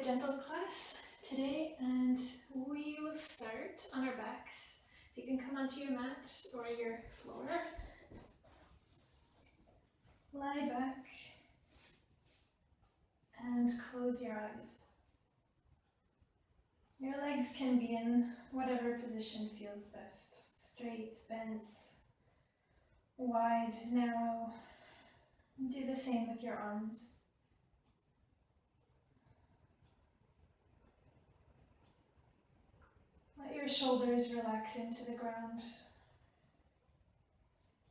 a gentle class today, and we will start on our backs. So you can come onto your mat or your floor. Lie back and close your eyes. Your legs can be in whatever position feels best. Straight, bent, wide, narrow. Do the same with your arms. Let your shoulders relax into the ground.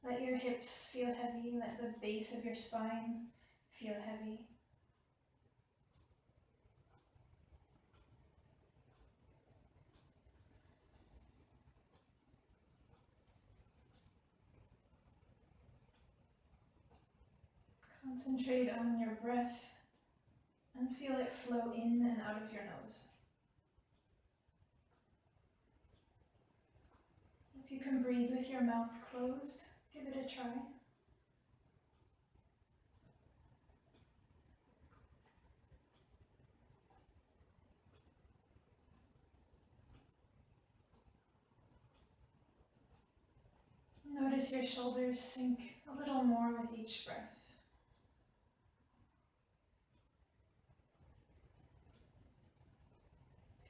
Let your hips feel heavy. Let the base of your spine feel heavy. Concentrate on your breath and feel it flow in and out of your nose. If you can breathe with your mouth closed, give it a try. Notice your shoulders sink a little more with each breath.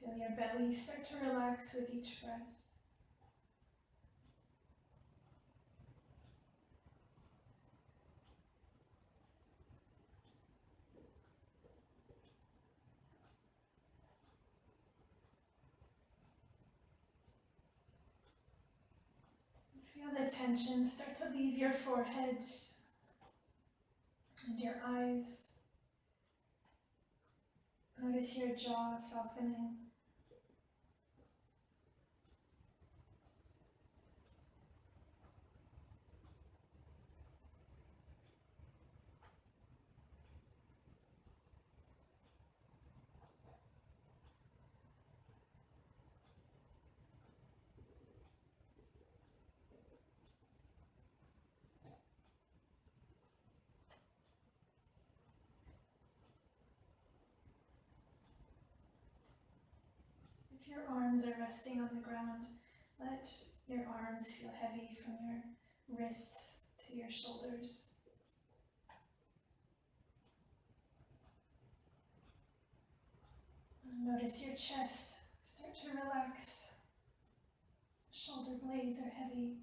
Feel your belly start to relax with each breath. Feel the tension start to leave your forehead and your eyes. Notice your jaw softening. If your arms are resting on the ground, let your arms feel heavy from your wrists to your shoulders. And notice your chest start to relax. Shoulder blades are heavy.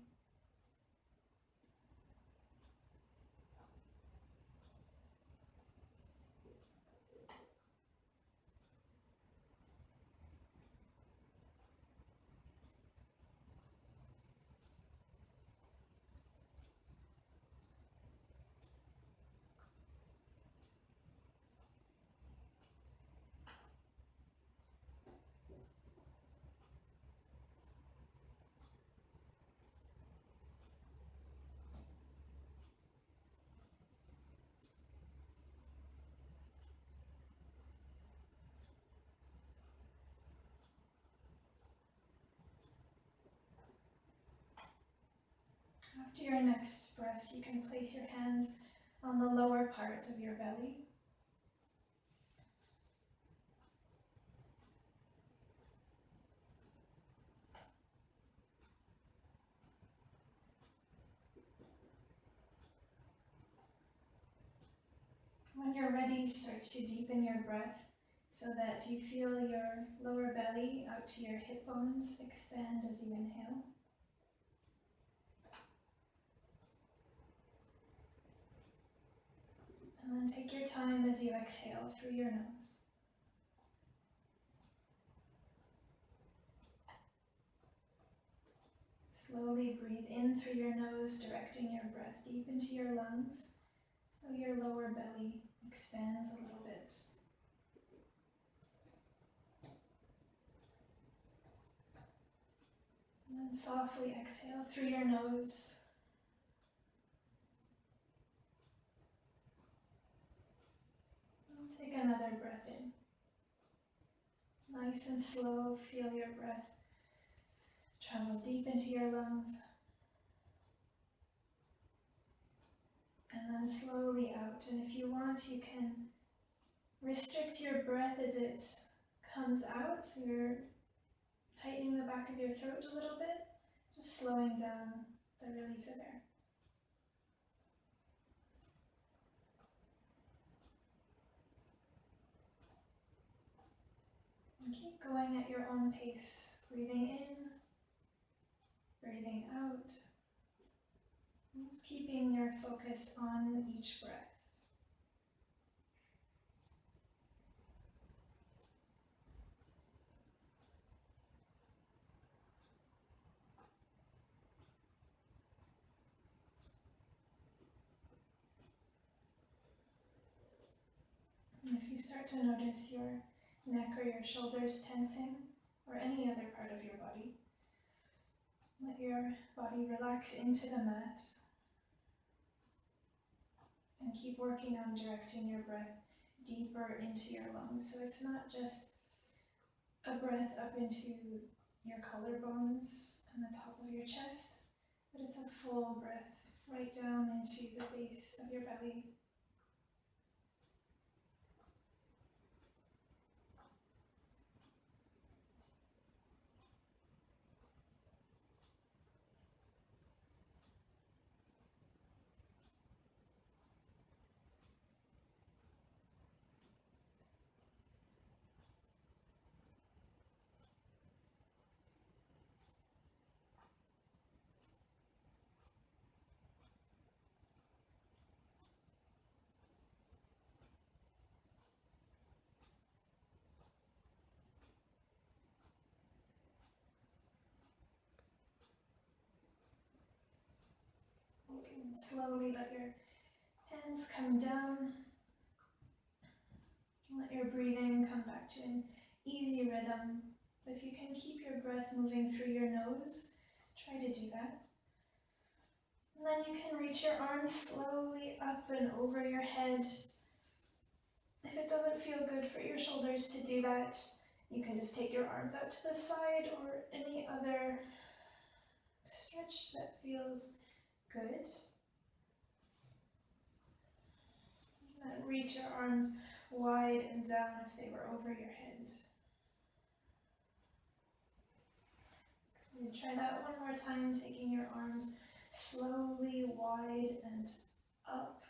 After your next breath, you can place your hands on the lower part of your belly. When you're ready, start to deepen your breath so that you feel your lower belly out to your hip bones expand as you inhale. And then take your time as you exhale through your nose. Slowly breathe in through your nose, directing your breath deep into your lungs, so your lower belly expands a little bit. And then softly exhale through your nose. And take another breath in. Nice and slow, feel your breath travel deep into your lungs. And then slowly out. And if you want, you can Restrict your breath as it comes out, so you're tightening the back of your throat a little bit, just slowing down the release of air. And keep going at your own pace, breathing in, breathing out, just keeping your focus on each breath. And if you start to notice your neck or your shoulders tensing, or any other part of your body, let your body relax into the mat and keep working on directing your breath deeper into your lungs. So it's not just a breath up into your collarbones and the top of your chest, but it's a full breath right down into the base of your belly. You can slowly let your hands come down. Let your breathing come back to an easy rhythm. If you can keep your breath moving through your nose, try to do that. And then you can reach your arms slowly up and over your head. If it doesn't feel good for your shoulders to do that, you can just take your arms out to the side or any other stretch that feels good. And reach your arms wide and down if they were over your head. And try that one more time, taking your arms slowly wide and up,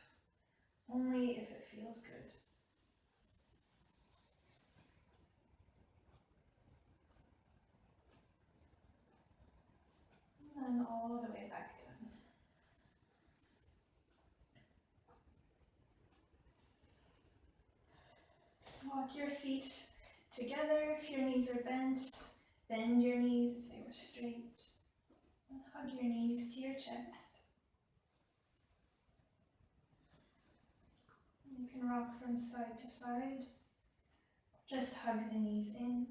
only if it feels good. And then all the way back down. Walk your feet together if your knees are bent. Bend your knees if they were straight. And hug your knees to your chest. You can rock from side to side. Just hug the knees in.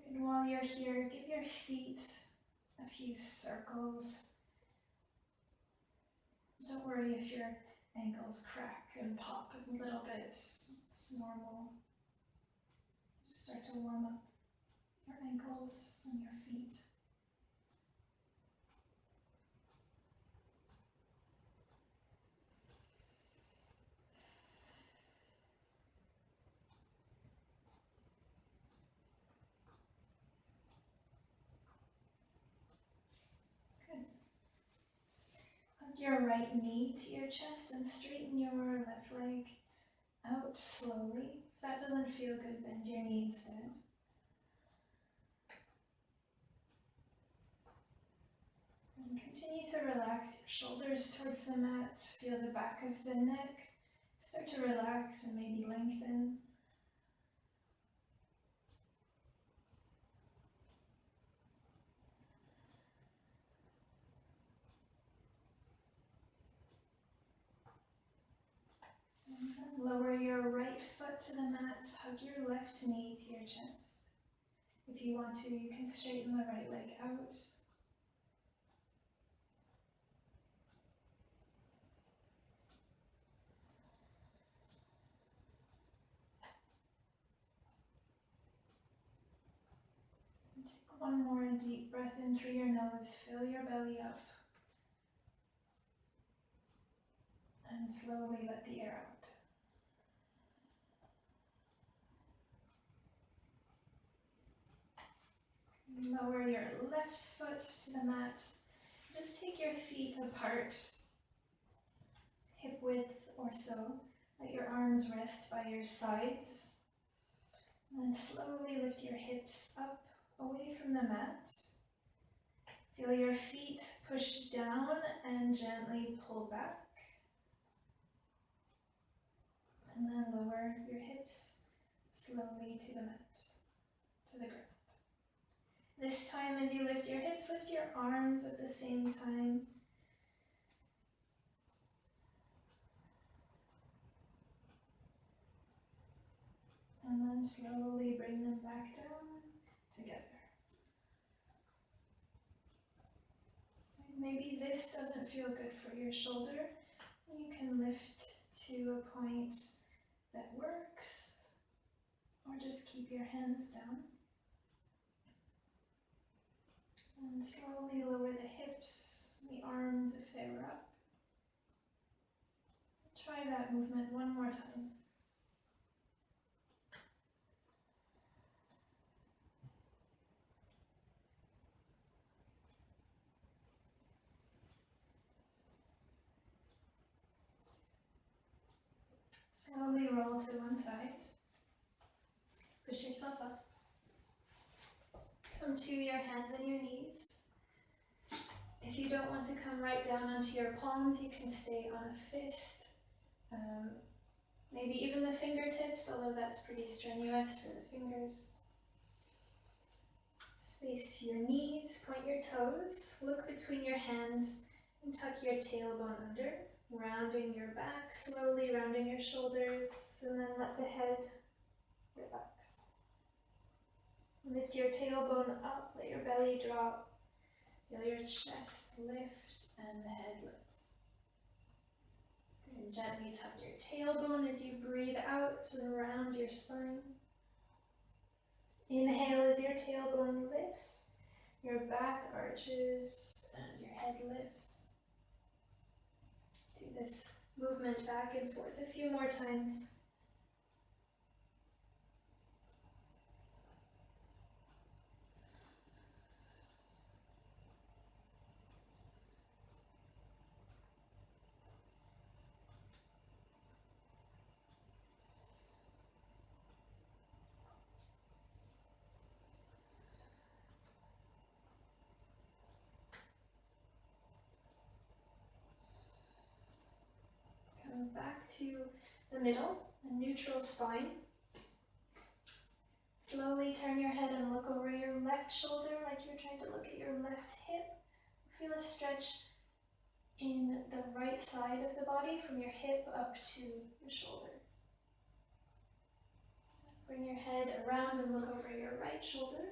And while you're here, give your feet a few circles. Don't worry if your ankles crack and pop a little bit. It's normal. Just start to warm up your ankles and your feet. Your right knee to your chest and straighten your left leg out slowly. If that doesn't feel good, bend your knee instead. And continue to relax your shoulders towards the mat. Feel the back of the neck start to relax and maybe lengthen. Lower your right foot to the mat, hug your left knee to your chest. If you want to, you can straighten the right leg out. And take One more deep breath in through your nose. Fill your belly up. And slowly let the air out. Lower your left foot to the mat. Just take your feet apart, hip width or so. Let your arms rest by your sides. And then slowly lift your hips up away from the mat. Feel your feet push down and gently pull back. And then lower your hips slowly to the mat, to the ground. This time as you lift your hips, lift your arms at the same time. And then slowly bring them back down together. Maybe this doesn't feel good for your shoulder. You can lift to a point that works, or just keep your hands down. And slowly lower the hips, the arms if they were up. Try that movement one more time. Slowly roll to one side. Push yourself up. Come to your hands and your knees. If you don't want to come right down onto your palms, you can stay on a fist. Maybe even the fingertips, although that's pretty strenuous for the fingers. Space your knees, point your toes, look between your hands, and tuck your tailbone under. Rounding your back, slowly rounding your shoulders, and then let the head relax. Lift your tailbone up, let your belly drop. Feel your chest lift and the head lifts. And gently tuck your tailbone as you breathe out and round your spine. Inhale as your tailbone lifts, your back arches, and your head lifts. Do this movement back and forth a few more times. Come back to the middle, a neutral spine. Slowly turn your head and look over your left shoulder like you're trying to look at your left hip. Feel a stretch in the right side of the body from your hip up to your shoulder. Bring your head around and look over your right shoulder.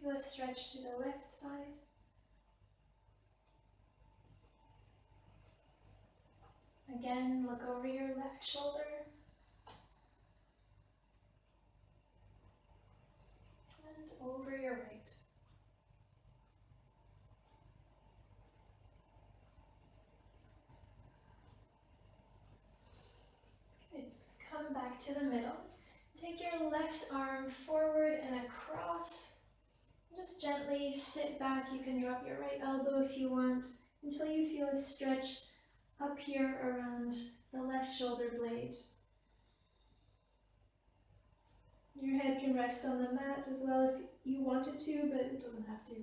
Feel a stretch to the left side. Again, look over your left shoulder. And over your right. Good. Come back to the middle. Take your left arm forward and across. Just gently sit back. You can drop your right elbow if you want until you feel a stretch up here around the left shoulder blade. Your head can rest on the mat as well if you wanted to, but it doesn't have to.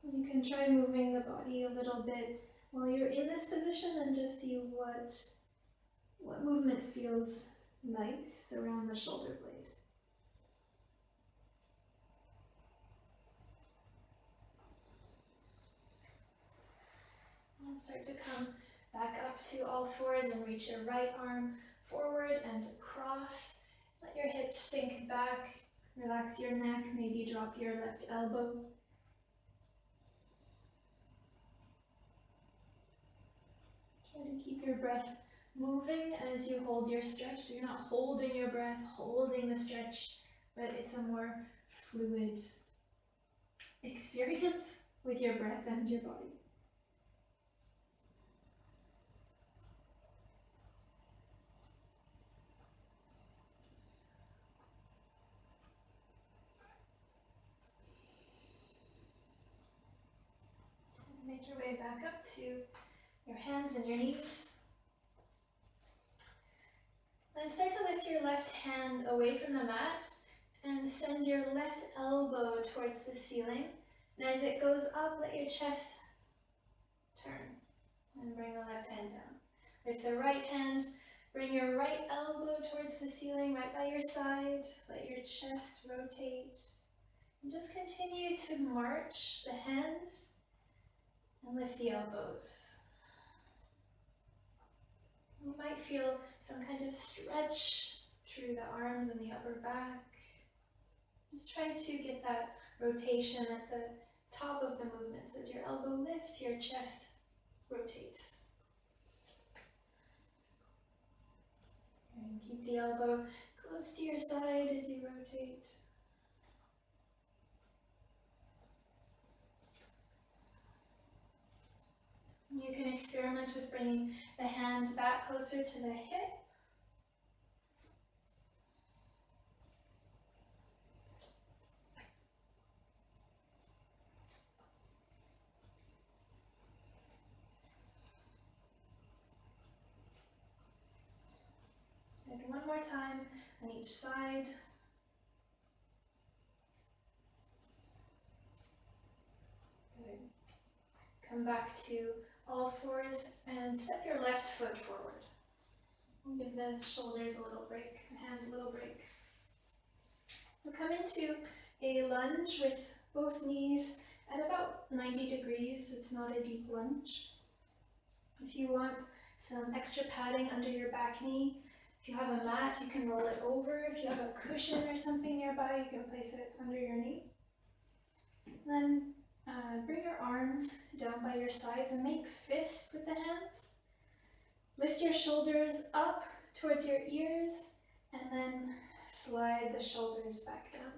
You can try moving the body a little bit while you're in this position and just see what movement feels nice around the shoulder blade. And start to come back up to all fours and reach your right arm forward and across. Let your hips sink back. Relax your neck. Maybe drop your left elbow. Try to keep your breath moving as you hold your stretch. So you're not holding your breath, holding the stretch, but it's a more fluid experience with your breath and your body. Make your way back up to your hands and your knees. Then start to lift your left hand away from the mat and send your left elbow towards the ceiling. And as it goes up, let your chest turn and bring the left hand down. With the right hand, bring your right elbow towards the ceiling right by your side. Let your chest rotate. And just continue to march the hands and lift the elbows. You might feel some kind of stretch through the arms and the upper back. Just try to get that rotation at the top of the movement. So as your elbow lifts, your chest rotates. And keep the elbow close to your side as you rotate. You can experiment with bringing the hand back closer to the hip. And one more time on each side. Good. Come back to all fours and step your left foot forward. Give the shoulders a little break, the hands a little break. We'll come into a lunge with both knees at about 90 degrees. It's not a deep lunge. If you want some extra padding under your back knee, if you have a mat, you can roll it over. If you have a cushion or something nearby, you can place it under your knee. Then bring your arms down by your sides and make fists with the hands. Lift your shoulders up towards your ears and then slide the shoulders back down.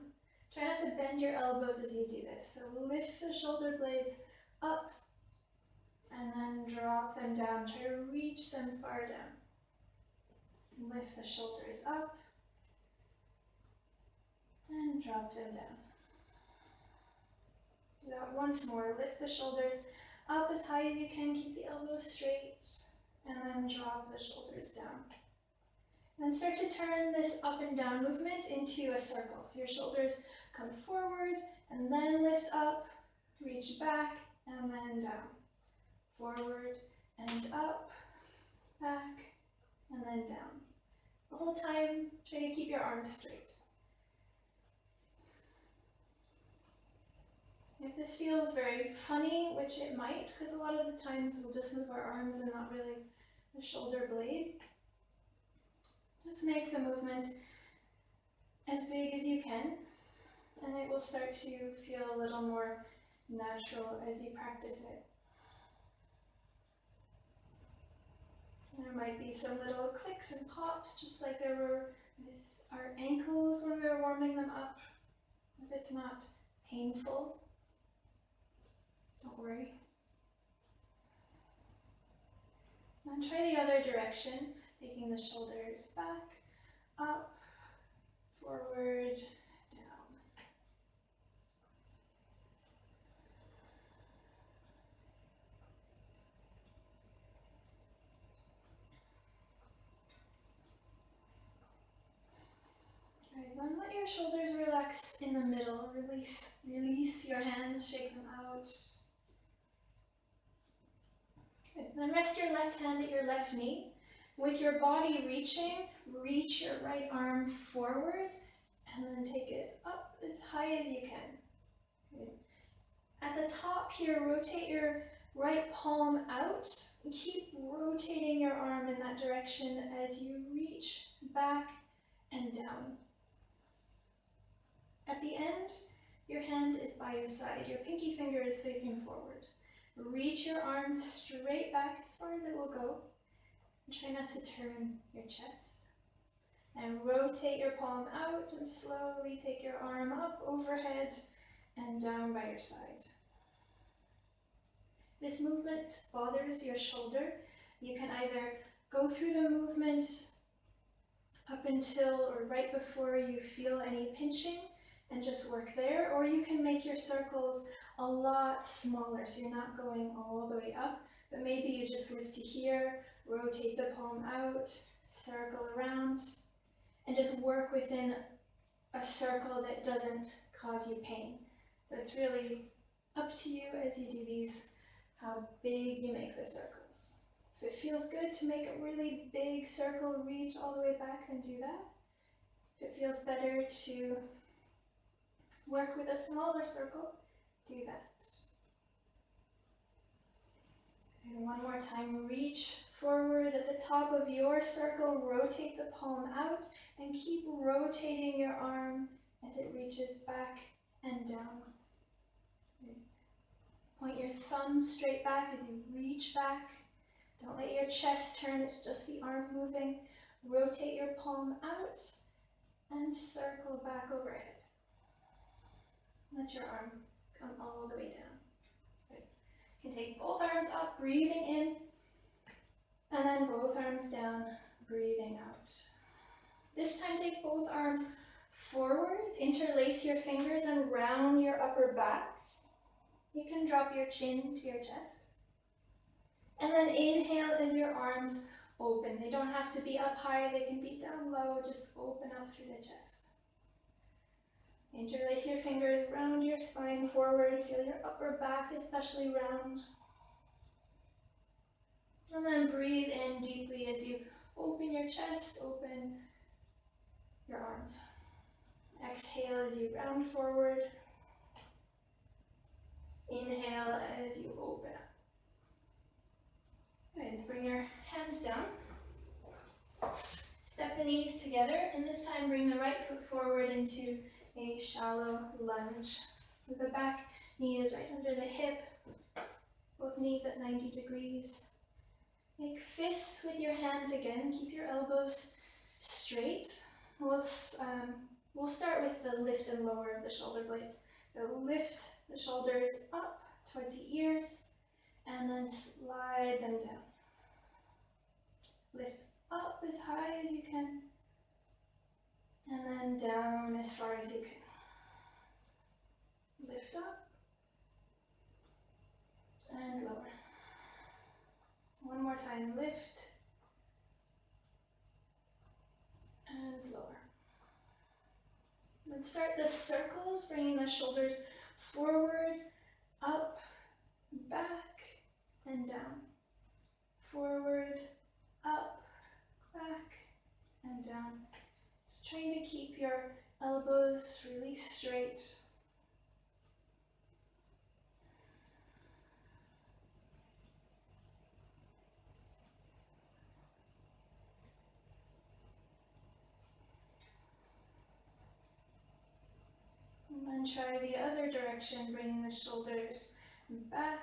Try not to bend your elbows as you do this. So lift the shoulder blades up and then drop them down. Try to reach them far down. Lift the shoulders up and drop them down. Do that once more. Lift the shoulders up as high as you can. Keep the elbows straight and then drop the shoulders down. And start to turn this up and down movement into a circle. So your shoulders come forward and then lift up, reach back and then down. Forward and up, back and then down. The whole time, try to keep your arms straight. If this feels very funny, which it might, because a lot of the times we'll just move our arms and not really the shoulder blade, just make the movement as big as you can, and it will start to feel a little more natural as you practice it. There might be some little clicks and pops, just like there were with our ankles when we were warming them up. If it's not painful, don't worry. And try the other direction, taking the shoulders back, up, forward, down. Alright, then let your shoulders relax in the middle. Release your hands, shake them out. Good. Then rest your left hand at your left knee. With your body reaching, reach your right arm forward and then take it up as high as you can. Good. At the top here, rotate your right palm out and keep rotating your arm in that direction as you reach back and down. At the end, your hand is by your side. Your pinky finger is facing forward. Reach your arm straight back as far as it will go. Try not to turn your chest. And rotate your palm out and slowly take your arm up overhead and down by your side. This movement bothers your shoulder. You can either go through the movement up until or right before you feel any pinching and just work there, or you can make your circles a lot smaller so you're not going all the way up, but maybe you just lift to here, rotate the palm out, circle around, and just work within a circle that doesn't cause you pain. So it's really up to you as you do these, how big you make the circles. If it feels good to make a really big circle, reach all the way back and do that. If it feels better to work with a smaller circle, do that. And one more time, reach forward at the top of your circle, rotate the palm out, and keep rotating your arm as it reaches back and down. Point your thumb straight back as you reach back. Don't let your chest turn, it's just the arm moving. Rotate your palm out and circle back overhead. Let your arm come all the way down. Good. You can take both arms up, breathing in, and then both arms down, breathing out. This time take both arms forward, interlace your fingers and round your upper back. You can drop your chin to your chest. And then inhale as your arms open. They don't have to be up high, they can be down low, just open up through the chest. Interlace your fingers, round your spine forward, feel your upper back especially round. And then breathe in deeply as you open your chest, open your arms. Exhale as you round forward. Inhale as you open up. Good. Bring your hands down. Step the knees together, and this time bring the right foot forward into a shallow lunge. With the back knee is right under the hip, both knees at 90 degrees. Make fists with your hands again. Keep your elbows straight. We'll start with the lift and lower of the shoulder blades. So lift the shoulders up towards the ears and then slide them down. Lift up as high as you can and then down as far as you can. Lift up and lower. One more time, lift and lower. Let's start the circles, bringing the shoulders forward, up, back, and down. Forward, up, back, and down. Just trying to keep your elbows really straight. And then try the other direction, bringing the shoulders back,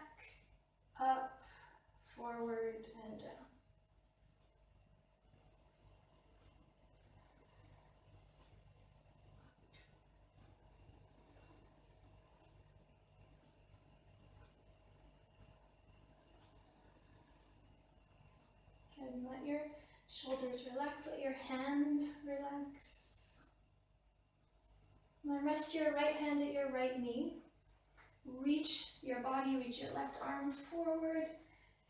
up, forward, and down. Good, and let your shoulders relax, let your hands relax. And then rest your right hand at your right knee. Reach your body, reach your left arm forward,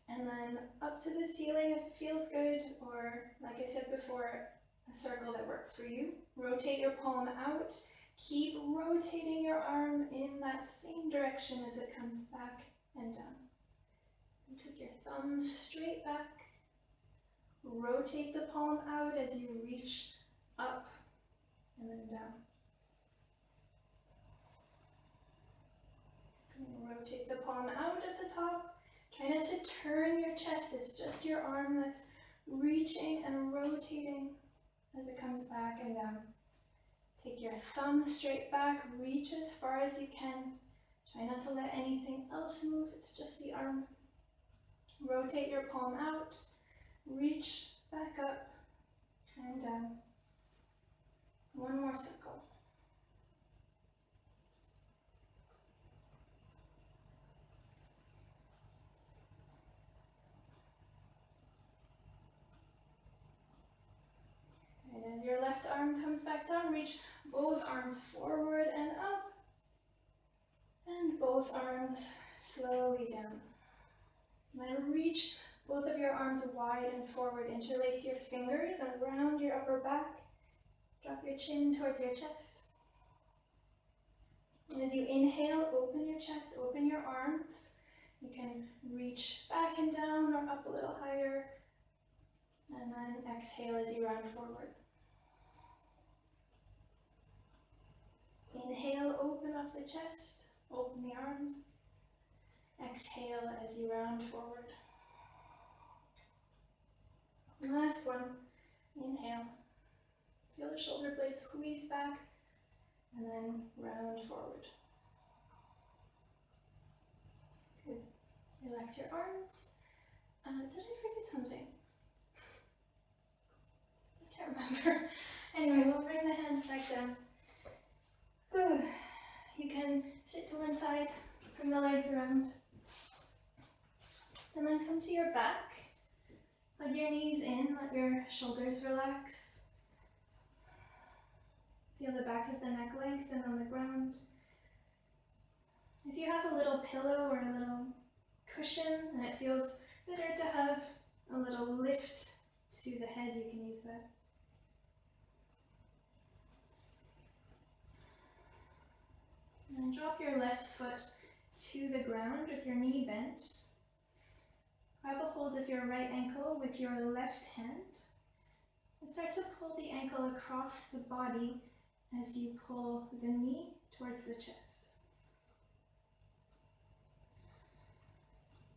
and then up to the ceiling if it feels good, or like I said before, a circle that works for you. Rotate your palm out. Keep rotating your arm in that same direction as it comes back and down. And take your thumb straight back. Rotate the palm out as you reach up and then down. And rotate the palm out at the top. Try not to turn your chest, it's just your arm that's reaching and rotating as it comes back and down. Take your thumb straight back, reach as far as you can. Try not to let anything else move, it's just the arm. Rotate your palm out, reach back up and down. One more circle. And as your left arm comes back down, reach both arms forward and up. And both arms slowly down. Then reach both of your arms wide and forward. Interlace your fingers around your upper back. Drop your chin towards your chest. And as you inhale, open your chest, open your arms. You can reach back and down or up a little higher. And then exhale as you round forward. Inhale, open up the chest, open the arms. Exhale as you round forward. Last one. Inhale. Feel the shoulder blades squeeze back, and then round forward. Good. Relax your arms. Did I forget something? I can't remember. Anyway, we'll bring the hands back down. Good. You can sit to one side, bring the legs around, and then come to your back. Hug your knees in, let your shoulders relax. Feel the back of the neck lengthen on the ground. If you have a little pillow or a little cushion and it feels better to have a little lift to the head, you can use that. And drop your left foot to the ground with your knee bent. Grab a hold of your right ankle with your left hand. And start to pull the ankle across the body as you pull the knee towards the chest.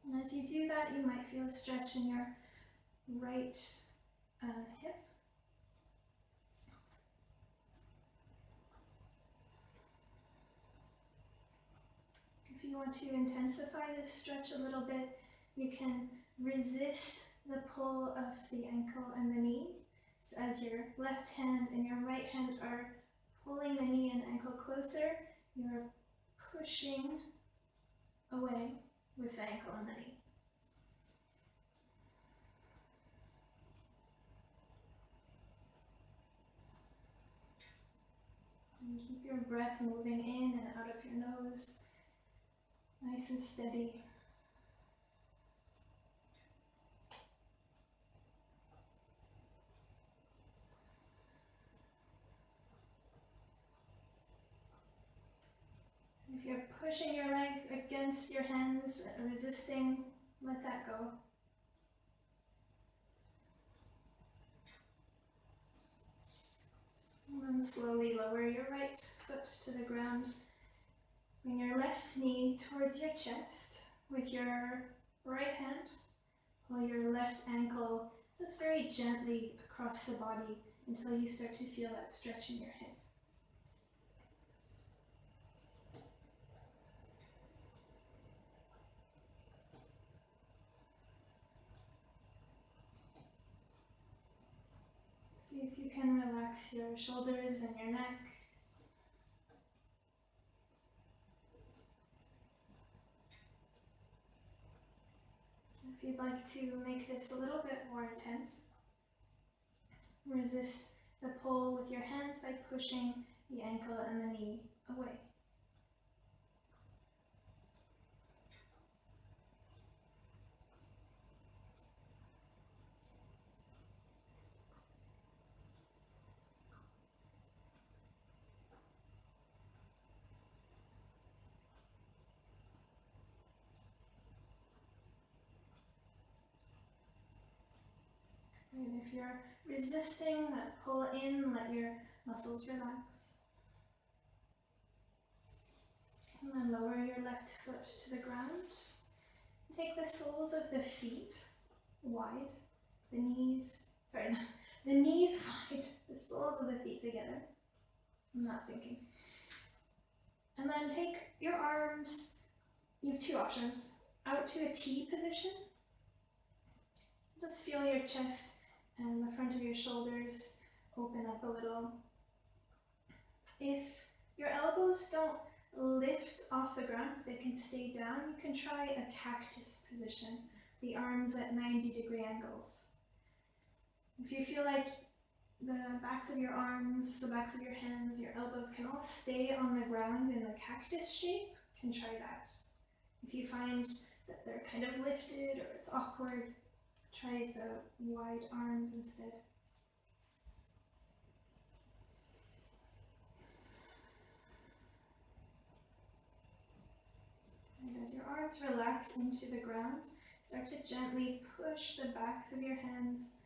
And as you do that, you might feel a stretch in your right hip. If you want to intensify this stretch a little bit, you can resist the pull of the ankle and the knee. So as your left hand and your right hand are pulling the knee and ankle closer, you're pushing away with the ankle and the knee. And keep your breath moving in and out of your nose, nice and steady. If you're pushing your leg against your hands, resisting, let that go. And then slowly lower your right foot to the ground. Bring your left knee towards your chest. With your right hand, pull your left ankle just very gently across the body until you start to feel that stretch in your hip. See if you can relax your shoulders and your neck. If you'd like to make this a little bit more intense, resist the pull with your hands by pushing the ankle and the knee away. And if you're resisting that pull in, let your muscles relax. And then lower your left foot to the ground. Take the soles of the feet wide, the knees wide, the soles of the feet together. I'm not thinking. And then take your arms, you have two options, out to a T position. Just feel your chest and the front of your shoulders open up a little. If your elbows don't lift off the ground, they can stay down, you can try a cactus position, the arms at 90-degree angles. If you feel like the backs of your arms, the backs of your hands, your elbows can all stay on the ground in the cactus shape, you can try that. If you find that they're kind of lifted or it's awkward, try the wide arms instead. And as your arms relax into the ground, start to gently push the backs of your hands,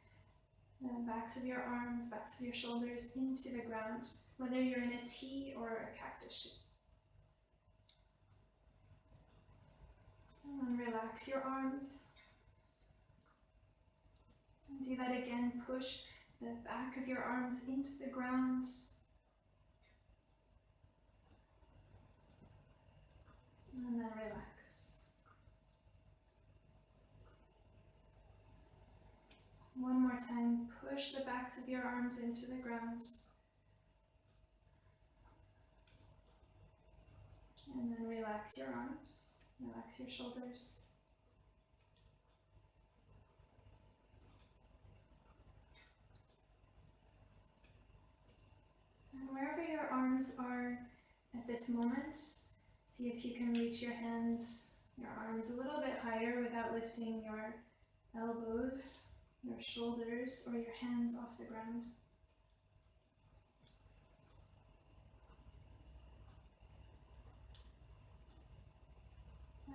the backs of your arms, backs of your shoulders into the ground, whether you're in a T or a cactus shape. And relax your arms. And do that again, push the back of your arms into the ground. And then relax. One more time, push the backs of your arms into the ground. And then relax your arms, relax your shoulders. And wherever your arms are at this moment, see if you can reach your hands, your arms a little bit higher without lifting your elbows, your shoulders, or your hands off the ground.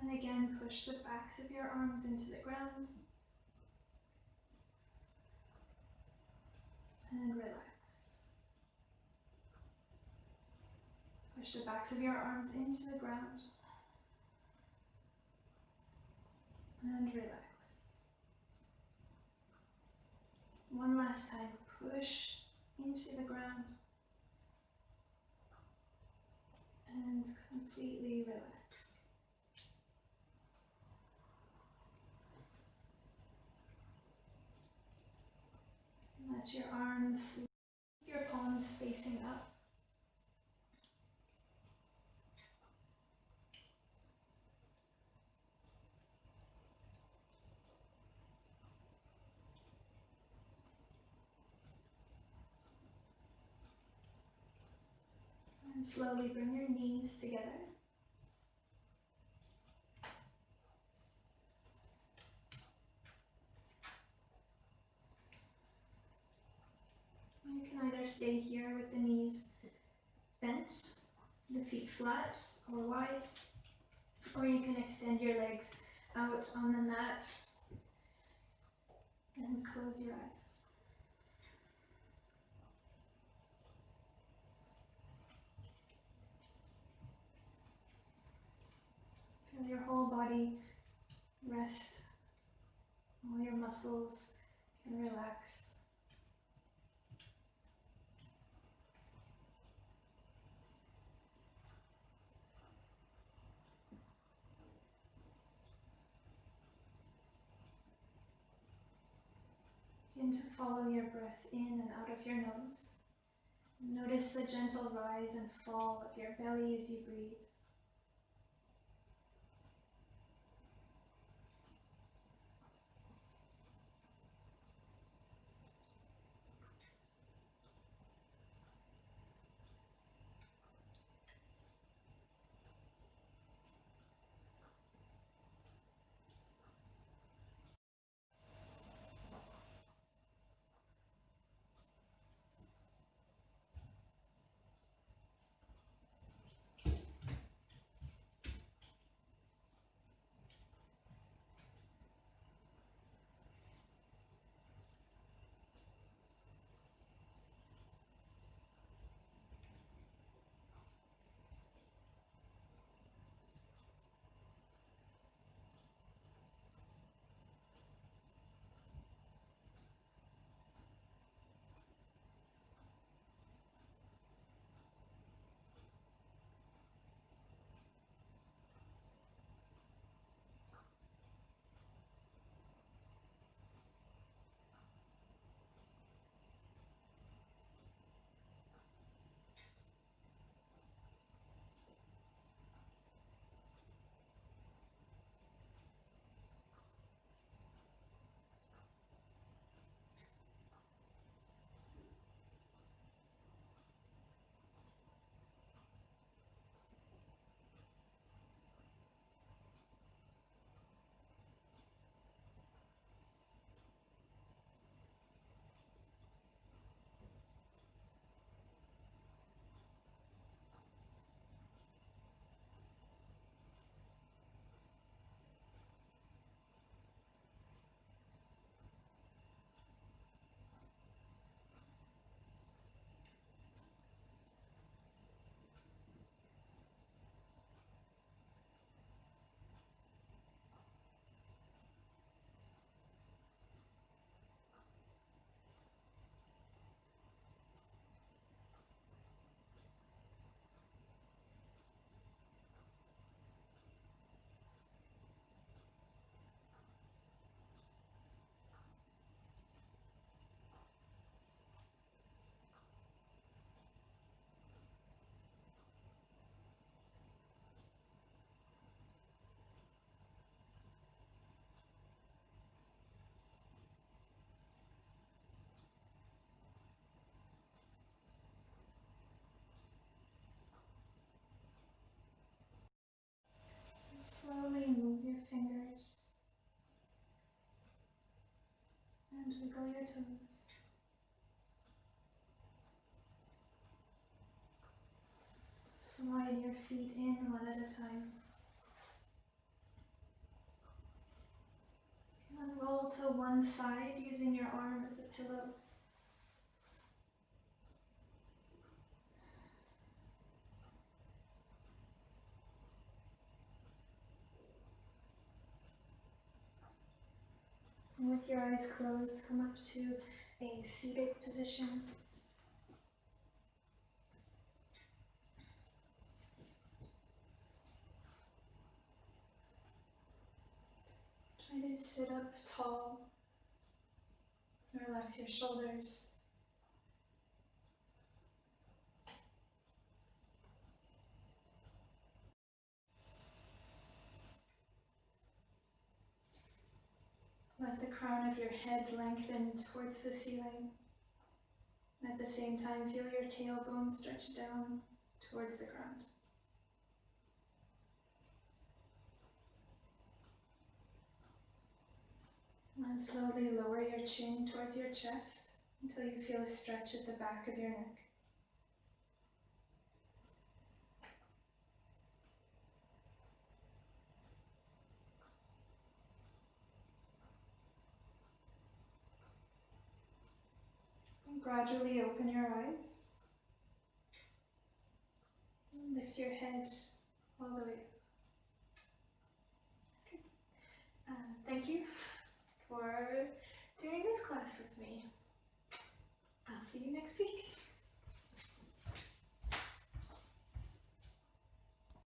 And again, push the backs of your arms into the ground. And relax. Push the backs of your arms into the ground. And relax. One last time, push into the ground. And completely relax. Let your arms, your palms facing up. And slowly bring your knees together. You can either stay here with the knees bent, the feet flat or wide, or you can extend your legs out on the mat and close your eyes. Feel your whole body rest, all your muscles can relax. Begin to follow your breath in and out of your nose. Notice the gentle rise and fall of your belly as you breathe. Wiggle your toes. Slide your feet in one at a time. And roll to one side using your arm as a pillow. And with your eyes closed, come up to a seated position. Try to sit up tall. Relax your shoulders. Let the crown of your head lengthen towards the ceiling. And at the same time, feel your tailbone stretch down towards the ground. And slowly lower your chin towards your chest until you feel a stretch at the back of your neck. And gradually open your eyes. And lift your head all the way up. Okay. Thank you for doing this class with me. I'll see you next week.